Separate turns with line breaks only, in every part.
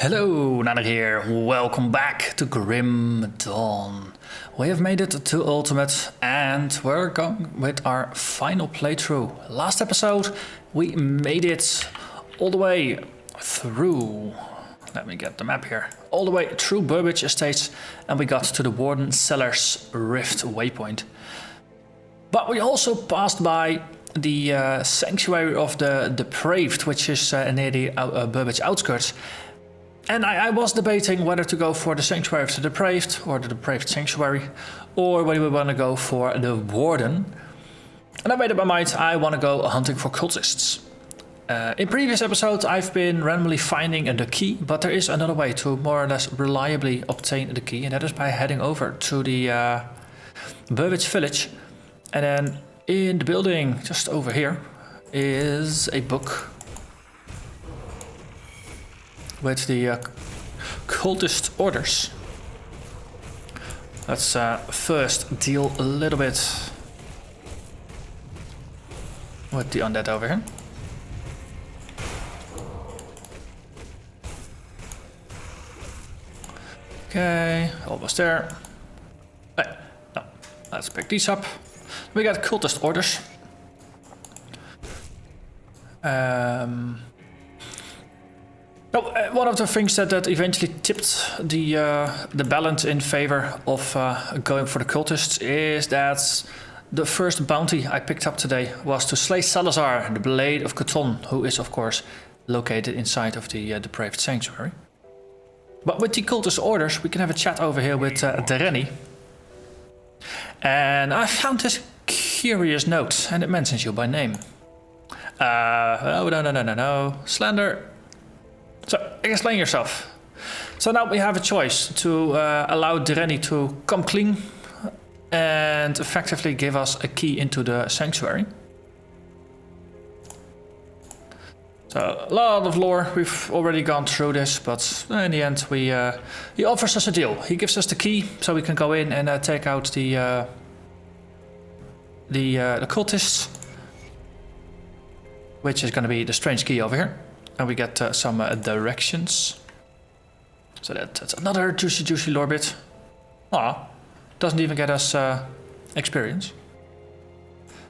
Hello, Narnach here. Welcome back to Grim Dawn. We have made it to Ultimate and we're going with our final playthrough. Last episode we made it all the way through, let me get the map here, all the way through Burbage Estates and we got to the Warden Cellar's Rift waypoint. But we also passed by the Sanctuary of the Depraved, which is near the Burbage outskirts. And I was debating whether to go for the Sanctuary of the Depraved or the Depraved Sanctuary, or whether we want to go for the Warden. And I made up my mind, I want to go hunting for cultists. In previous episodes I've been randomly finding the key, but there is another way to more or less reliably obtain the key, and that is by heading over to the Burbage Village. And then in the building just over here is a book with the cultist orders. Let's first deal a little bit with the undead over here. Okay, almost there. Hey, no, let's pick these up. We got cultist orders. One of the things that eventually tipped the balance in favor of going for the cultists is that the first bounty I picked up today was to slay Salazar, the Blade of Catan, who is of course located inside of the Depraved Sanctuary. But with the cultist orders we can have a chat over here with Dereni. And I found this curious note and it mentions you by name. Oh, no. Slender. So, explain yourself. So now we have a choice to allow Dereni to come clean and effectively give us a key into the sanctuary. So, a lot of lore, we've already gone through this, but in the end he offers us a deal. He gives us the key so we can go in and take out the cultists, which is going to be the strange key over here. And we get some directions. So that's another juicy lore bit. Doesn't even get us experience.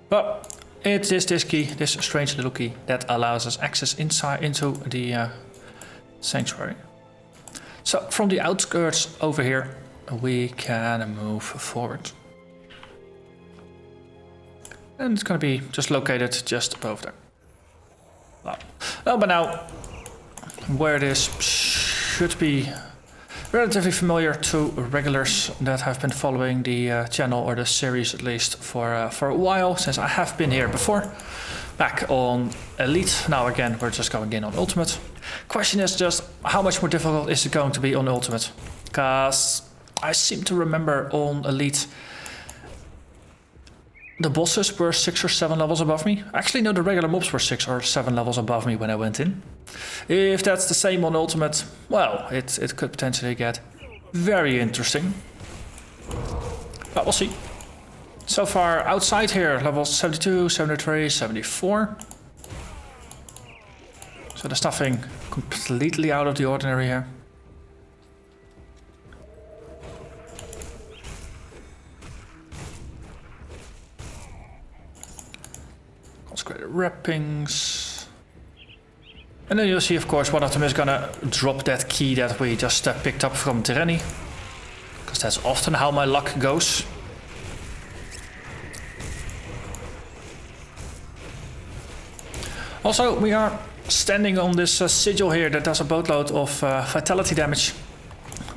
But it is this key, this strange little key, that allows us access inside into the sanctuary. So from the outskirts over here, we can move forward. And it's going to be just located just above there. Well, but now, where this should be relatively familiar to regulars that have been following the channel, or the series at least, for a while, since I have been here before, back on Elite. Now again, we're just going in on Ultimate. Question is just, how much more difficult is it going to be on Ultimate? Because I seem to remember on Elite, the bosses were 6 or 7 levels above me. Actually, no, the regular mobs were 6 or 7 levels above me when I went in. If that's the same on Ultimate, well, it could potentially get very interesting. But we'll see. So far, outside here, levels 72, 73, 74. So there's nothing completely out of the ordinary here. Consecrated wrappings. And then you'll see, of course, one of them is gonna drop that key that we just picked up from Dereni. Because that's often how my luck goes. Also, we are standing on this sigil here that does a boatload of vitality damage.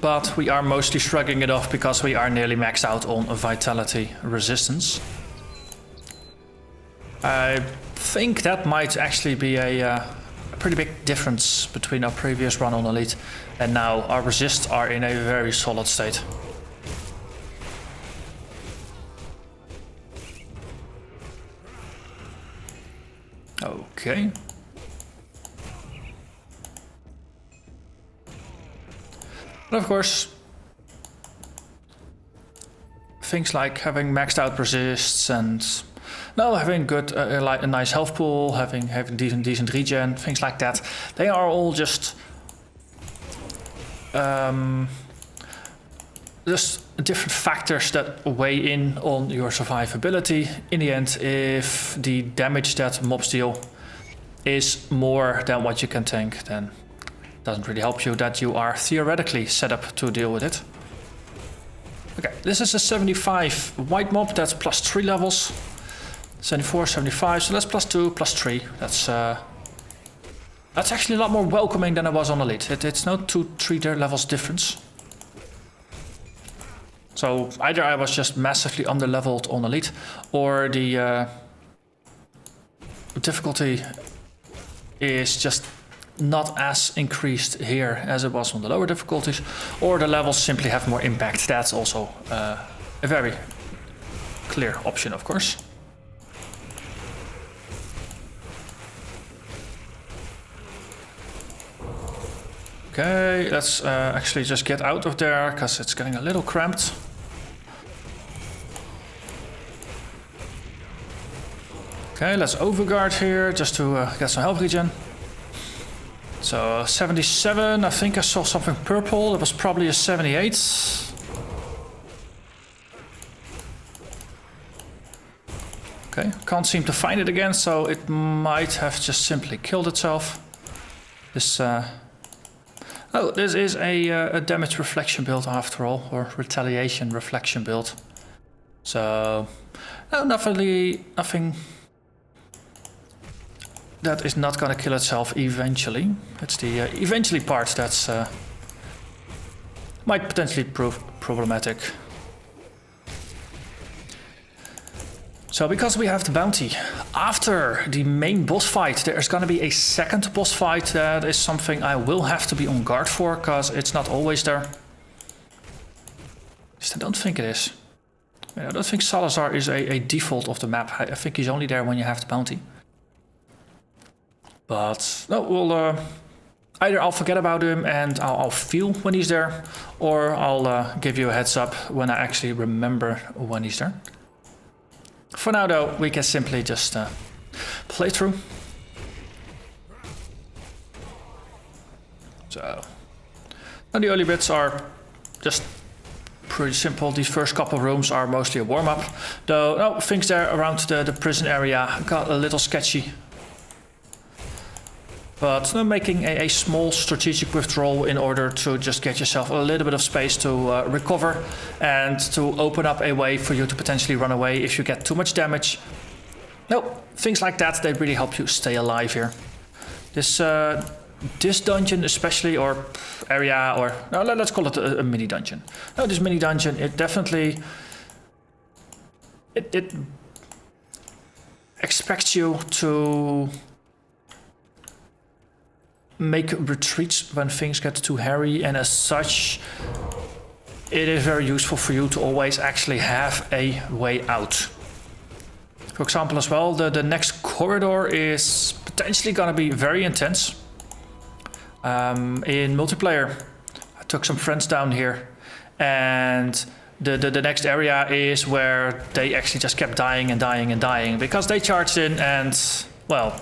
But we are mostly shrugging it off because we are nearly maxed out on vitality resistance. I think that might actually be a pretty big difference between our previous run on Elite and now. Our resists are in a very solid state. Okay. And of course, things like having maxed out resists and having good, like a nice health pool, having decent regen, things like that. They are all just just different factors that weigh in on your survivability. In the end, if the damage that mobs deal is more than what you can tank, then it doesn't really help you that you are theoretically set up to deal with it. Okay, this is a 75 white mob, that's plus 3 levels. 74, 75, so that's plus 2, plus 3. That's actually a lot more welcoming than I was on Elite. It's no 2-3 levels difference. So either I was just massively under-leveled on Elite, or the difficulty is just not as increased here as it was on the lower difficulties, or the levels simply have more impact. That's also a very clear option, of course. Okay, let's actually just get out of there, because it's getting a little cramped. Okay, let's overguard here, just to get some health regen. So 77, I think I saw something purple, it was probably a 78. Okay, can't seem to find it again, so it might have just simply killed itself. This oh, this is a damage reflection build after all, or retaliation reflection build. So, no, nothing that is not gonna kill itself eventually. It's the eventually part that's might potentially prove problematic. So because we have the bounty, after the main boss fight, there's gonna be a second boss fight. That is something I will have to be on guard for, because it's not always there. At least I don't think it is. I don't think Salazar is a default of the map. I think he's only there when you have the bounty. But no, we'll either I'll forget about him and I'll feel when he's there, or I'll give you a heads up when I actually remember when he's there. For now though, we can simply just play through. So, and the early bits are just pretty simple. These first couple of rooms are mostly a warm-up. Though, no, things there around the prison area got a little sketchy. But making a small strategic withdrawal in order to just get yourself a little bit of space to recover and to open up a way for you to potentially run away if you get too much damage. No, things like that, they really help you stay alive here. This dungeon especially, or area, or no, let's call it a mini dungeon. No, this mini dungeon, it definitely it expects you to make retreats when things get too hairy, and as such it is very useful for you to always actually have a way out. For example, as well, the next corridor is potentially gonna be very intense. In multiplayer, I took some friends down here, and the next area is where they actually just kept dying and dying and dying because they charged in, and well,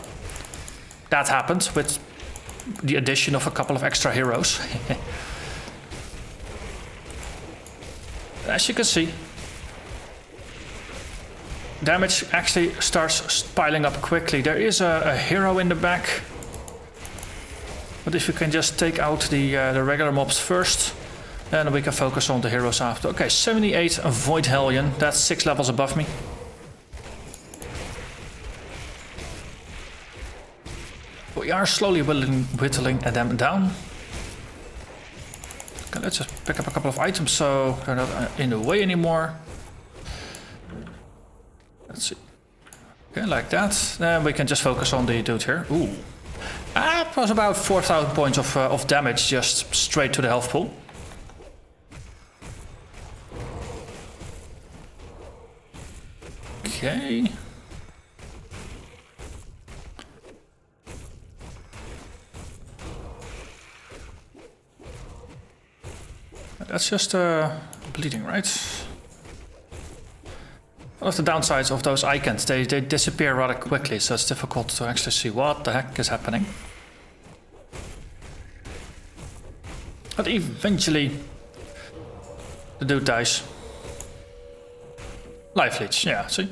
that happened with the addition of a couple of extra heroes. As you can see, damage actually starts piling up quickly. There is a hero in the back, but if you can just take out the regular mobs first, then we can focus on the heroes after. Okay, 78 Void Hellion, that's 6 levels above me. We are slowly whittling them down. Okay, let's just pick up a couple of items so they're not in the way anymore. Let's see. Okay, like that. Then we can just focus on the dude here. Ooh. That was about 4,000 points of damage just straight to the health pool. Okay. That's just bleeding, right? One of the downsides of those icons, they disappear rather quickly, so it's difficult to actually see what the heck is happening. But eventually, the dude dies. Life leech, yeah, see?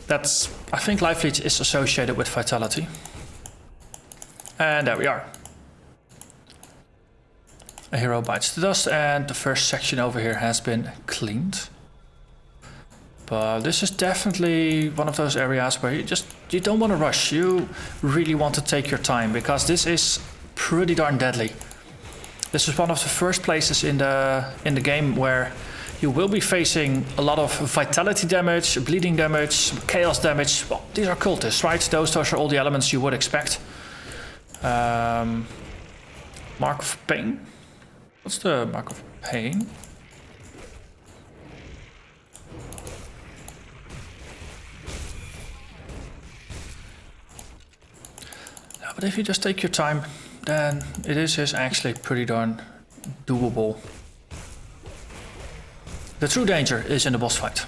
That's... I think life leech is associated with vitality. And there we are. A hero bites the dust and the first section over here has been cleaned. But this is definitely one of those areas where you don't want to rush. You really want to take your time because this is pretty darn deadly. This is one of the first places in the game where you will be facing a lot of vitality damage, bleeding damage, chaos damage. Well, these are cultists, right? Those are all the elements you would expect. Mark of Pain. What's the Mark of Pain? Yeah, but if you just take your time, then it is actually pretty darn doable. The true danger is in the boss fight,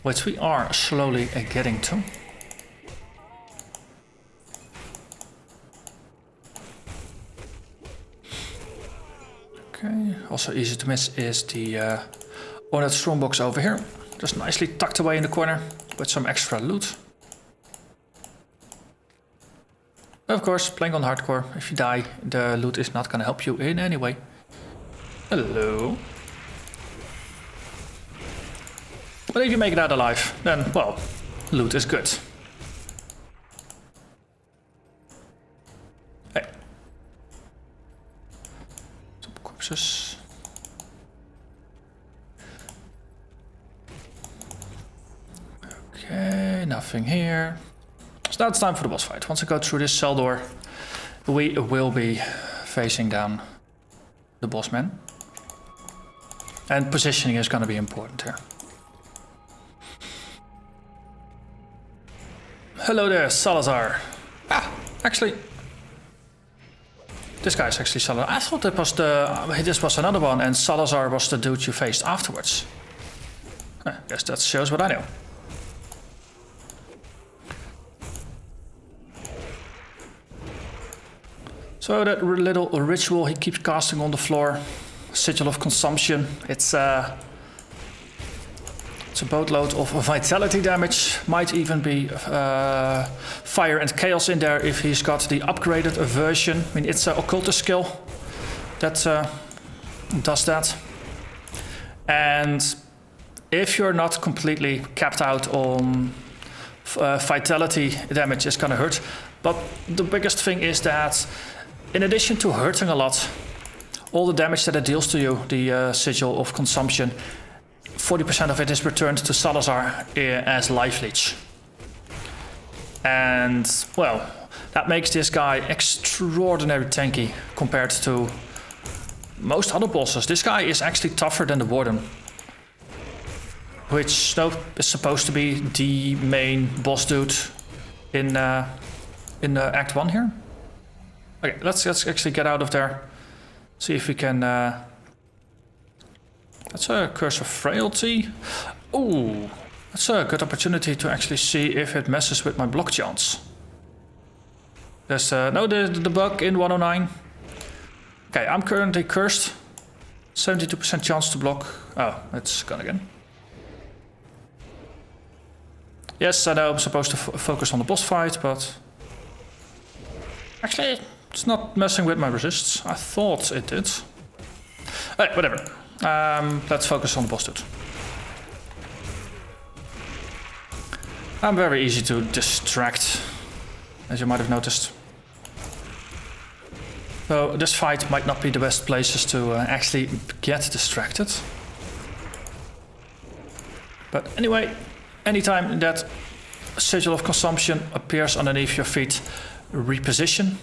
which we are slowly getting to. Okay, also easy to miss is the Ornate Strongbox over here, just nicely tucked away in the corner with some extra loot. Of course, playing on hardcore, if you die, the loot is not gonna help you in any way. Hello. But if you make it out alive, then, well, loot is good. Hey. Some corpses. Okay, nothing here. So now it's time for the boss fight. Once I go through this cell door, we will be facing down the boss man. And positioning is going to be important here. Hello there, Salazar. Ah, actually, this guy's actually Salazar. I thought this was another one, and Salazar was the dude you faced afterwards. I guess that shows what I know. So that little ritual he keeps casting on the floor. Sigil of Consumption. It's a boatload of vitality damage. Might even be fire and chaos in there if he's got the upgraded version. I mean, it's an occultist skill that does that. And if you're not completely capped out on vitality damage, it's gonna hurt. But the biggest thing is that in addition to hurting a lot, all the damage that it deals to you, the Sigil of Consumption, 40% of it is returned to Salazar as life leech. And, well, that makes this guy extraordinarily tanky compared to most other bosses. This guy is actually tougher than the Warden, which is supposed to be the main boss dude in Act 1 here. Okay, let's actually get out of there. See if we can... That's a Curse of Frailty. Ooh, that's a good opportunity to actually see if it messes with my block chance. There's no, the bug in 109. Okay, I'm currently cursed. 72% chance to block. Oh, it's gone again. Yes, I know I'm supposed to focus on the boss fight, but... Actually, it's not messing with my resists. I thought it did. Hey, whatever. Let's focus on the boss dude. I'm very easy to distract, as you might have noticed. So this fight might not be the best places to actually get distracted. But anyway, anytime that Sigil of Consumption appears underneath your feet, reposition.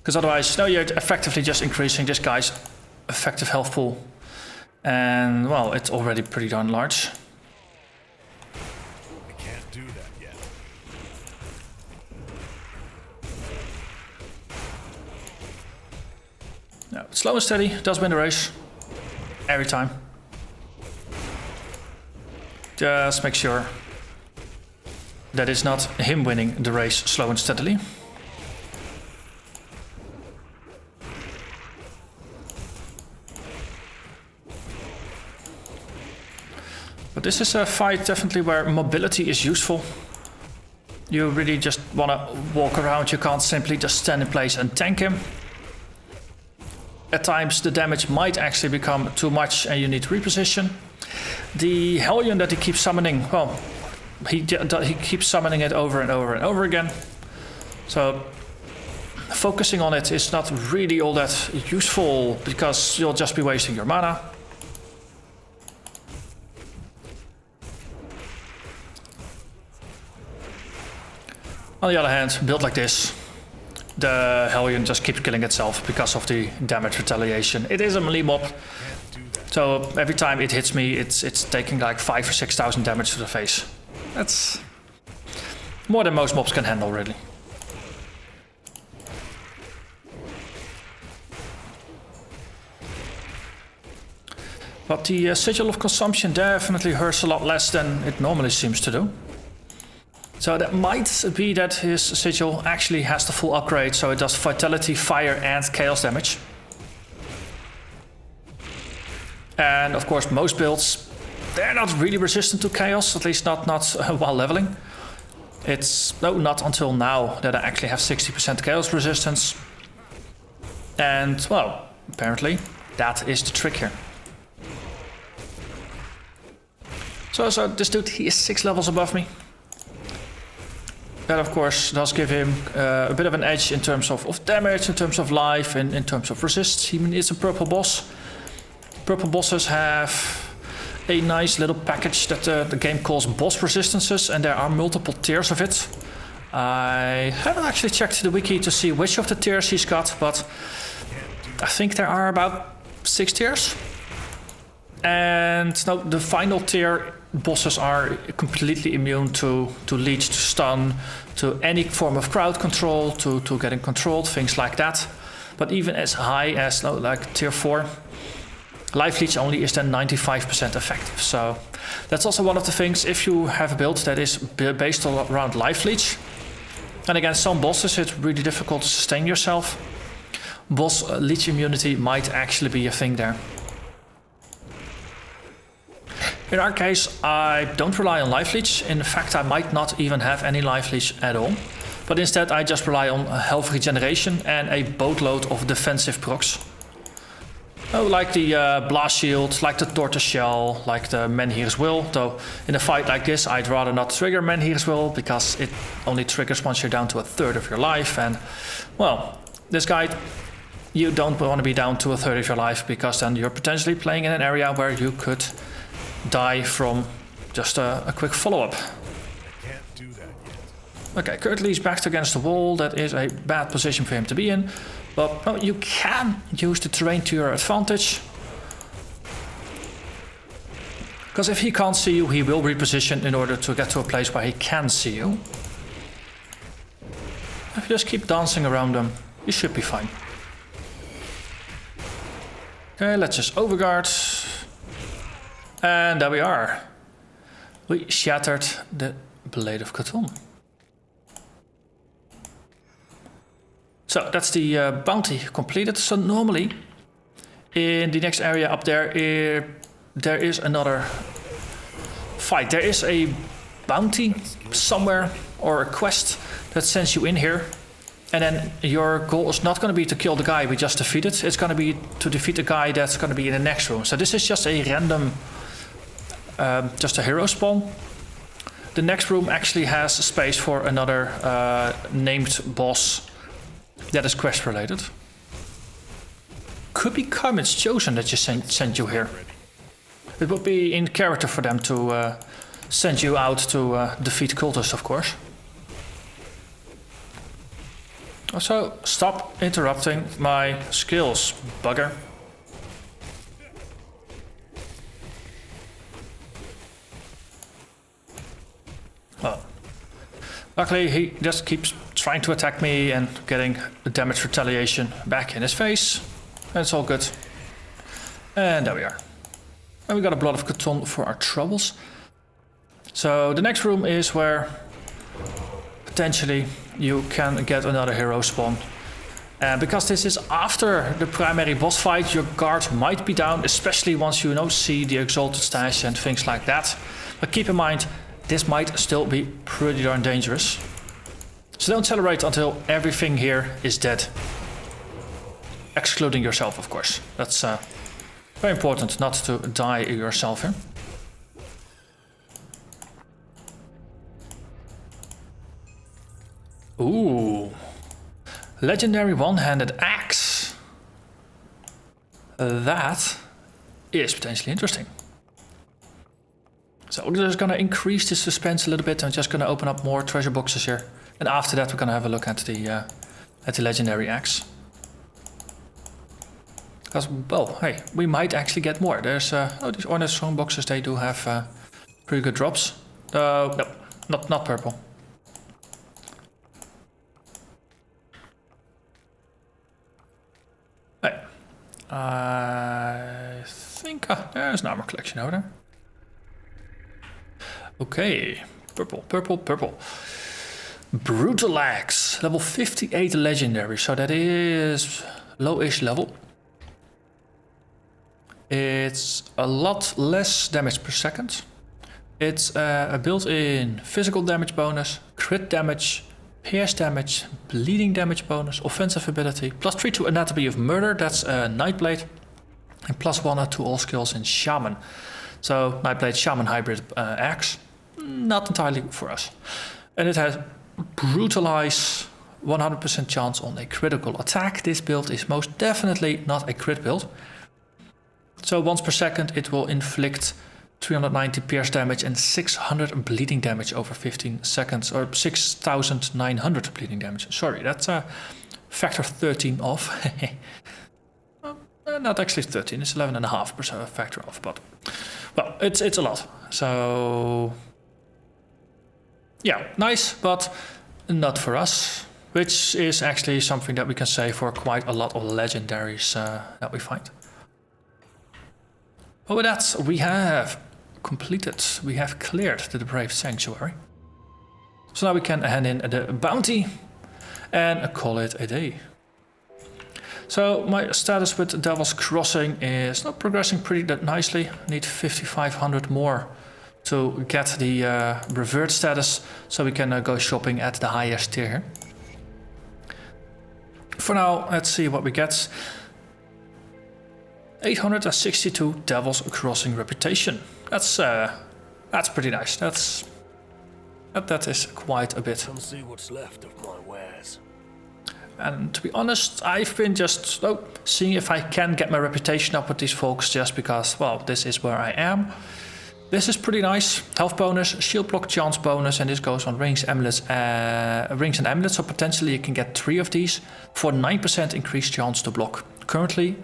Because otherwise, no, you're effectively just increasing this guy's effective health pool. And, well, it's already pretty darn large.
I can't do that yet.
No, slow and steady, does win the race. Every time. Just make sure that it's not him winning the race slow and steadily. this is a fight definitely where mobility is useful. You really just want to walk around, you can't simply just stand in place and tank him. At times the damage might actually become too much and you need to reposition. The Hellion that he keeps summoning, well, he keeps summoning it over and over and over again. So focusing on it is not really all that useful because you'll just be wasting your mana. On the other hand, built like this, the Hellion just keeps killing itself because of the damage retaliation. It is a melee mob, so every time it hits me, it's taking like 5,000 or 6,000 damage to the face. That's more than most mobs can handle, really. But the Sigil of Consumption definitely hurts a lot less than it normally seems to do. So that might be that his Sigil actually has the full upgrade, so it does Vitality, Fire and Chaos damage. And of course most builds, they're not really resistant to Chaos, at least not while leveling. It's not until now that I actually have 60% Chaos resistance. And well, apparently that is the trick here. So this dude, he is 6 levels above me. That of course does give him a bit of an edge in terms of damage, in terms of life, and in terms of resists. He is a purple boss. Purple bosses have a nice little package that the game calls boss resistances, and there are multiple tiers of it. I haven't actually checked the wiki to see which of the tiers he's got, but I think there are about 6 tiers. And no, the final tier bosses are completely immune to leech, to stun, to any form of crowd control, to getting controlled, things like that. But even as high as like tier 4, life leech only is then 95% effective. So that's also one of the things, if you have a build that is based around life leech, and against some bosses it's really difficult to sustain yourself, boss leech immunity might actually be a thing there. In our case, I don't rely on life leech. In fact, I might not even have any life leech at all. But instead, I just rely on health regeneration and a boatload of defensive procs. Oh, like the blast shield, like the tortoise shell, like the Menhir's Will. Though in a fight like this, I'd rather not trigger Menhir's Will because it only triggers once you're down to 1/3 of your life. And well, this guy, you don't want to be down to 1/3 of your life because then you're potentially playing in an area where you could die from just a quick follow-up. Okay, currently he's backed against the wall. That is a bad position for him to be in. But well, you can use the terrain to your advantage. Because if he can't see you, he will reposition in order to get to a place where he can see you. If you just keep dancing around him, you should be fine. Okay, let's just Overguard. And there we are. We shattered the Blade of Cthulhu. So that's the bounty completed. So normally in the next area up there, there is another fight. There is a bounty somewhere or a quest that sends you in here. And then your goal is not going to be to kill the guy we just defeated. It's going to be to defeat the guy that's going to be in the next room. So this is just a random, just a hero spawn. The next room actually has space for another named boss that is quest related. Could be Carmen's Chosen that just sent you here. It would be in character for them to send you out to defeat cultists, of course. So stop interrupting my skills, bugger. Well, luckily he just keeps trying to attack me and getting the damage retaliation back in his face. It's all good. And there we are. And we got a Blood of Cthulhu for our troubles. So the next room is where potentially you can get another hero spawn. Because this is after the primary boss fight, your guard might be down, especially once you see the exalted stash and things like that. But keep in mind, this might still be pretty darn dangerous. So don't celebrate until everything here is dead. Excluding yourself, of course. That's very important not to die yourself here. Ooh. Legendary one-handed axe. That is potentially interesting. So we're just gonna increase the suspense a little bit. I'm just gonna open up more treasure boxes here. And after that we're gonna have a look at the legendary axe. Because, well, hey, we might actually get more. There's, these Ornate Strong boxes, they do have pretty good drops. No, not purple. Hey, I think there's an armor collection over there. Okay, purple. Brutal Axe, level 58 legendary, so that is low-ish level. It's a lot less damage per second. It's a built-in physical damage bonus, crit damage, pierce damage, bleeding damage bonus, offensive ability, +3 to anatomy of murder, that's Nightblade, and +1 to all skills in Shaman. So Nightblade Shaman hybrid axe, not entirely for us. And it has Brutalize, 100% chance on a critical attack. This build is most definitely not a crit build. So once per second it will inflict 390 pierce damage and 600 bleeding damage over 15 seconds, or 6,900 bleeding damage. Sorry, that's a factor 13 off. Not actually 13, it's 11.5% factor off, but well, it's a lot. So yeah, nice, but not for us, which is actually something that we can say for quite a lot of legendaries that we find. But with that, we have cleared the Depraved Sanctuary. So now we can hand in the bounty and call it a day. So my status with Devil's Crossing is not progressing pretty nicely. I need 5,500 more to get the revert status, so we can go shopping at the highest tier here. For now, let's see what we get. 862 Devil's Crossing reputation. That's pretty nice. That is quite a bit.
Come see what's left of my wares.
And to be honest, I've been just seeing if I can get my reputation up with these folks, just because, well, this is where I am. This is pretty nice. Health bonus, shield block chance bonus, and this goes on rings, amulets, rings and amulets. So potentially you can get 3 of these for 9% increased chance to block. Currently,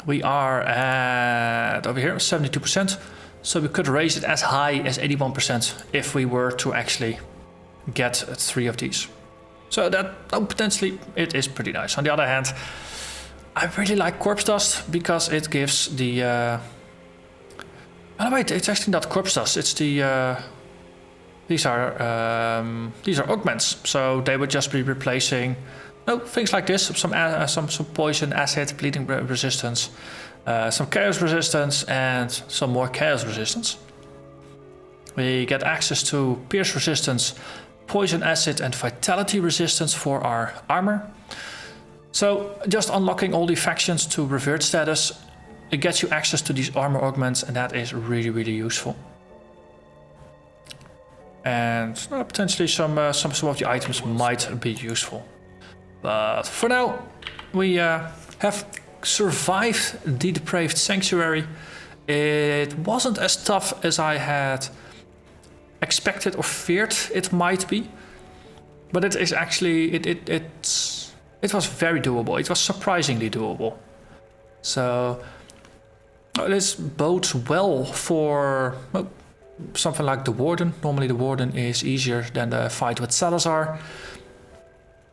we are at over here 72%. So we could raise it as high as 81% if we were to actually get 3 of these. So that potentially it is pretty nice. On the other hand, I really like Corpse Dust because it gives the. Oh wait, it's actually not Corpse Dust. It's the. These are augments, so they would just be replacing things like this: some poison, acid, bleeding resistance, some chaos resistance, and some more chaos resistance. We get access to pierce resistance, poison, acid, and vitality resistance for our armor. So just unlocking all the factions to revert status, it gets you access to these armor augments, and that is really, really useful. And potentially some of the items might be useful. But for now, we have survived the Depraved Sanctuary. It wasn't as tough as I had expected or feared it might be, but it is actually it was very doable. It was surprisingly doable. So this bodes well for something like the Warden. Normally the Warden is easier than the fight with Salazar.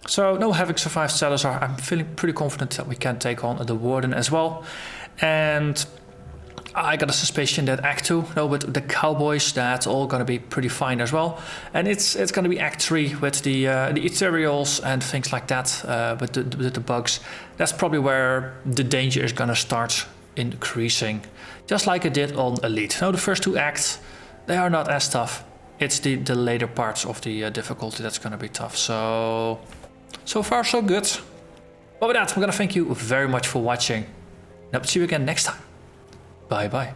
So having survived Salazar, I'm feeling pretty confident that we can take on the Warden as well. And I got a suspicion that Act 2, no, with the cowboys, that's all gonna be pretty fine as well. And it's gonna be Act 3 with the ethereals and things like that, with the bugs. That's probably where the danger is gonna start increasing, just like it did on Elite. Now the first 2 acts, they are not as tough. It's the later parts of the difficulty that's gonna be tough. So far so good. But with that, I'm gonna thank you very much for watching. And I'll see you again next time. Bye bye.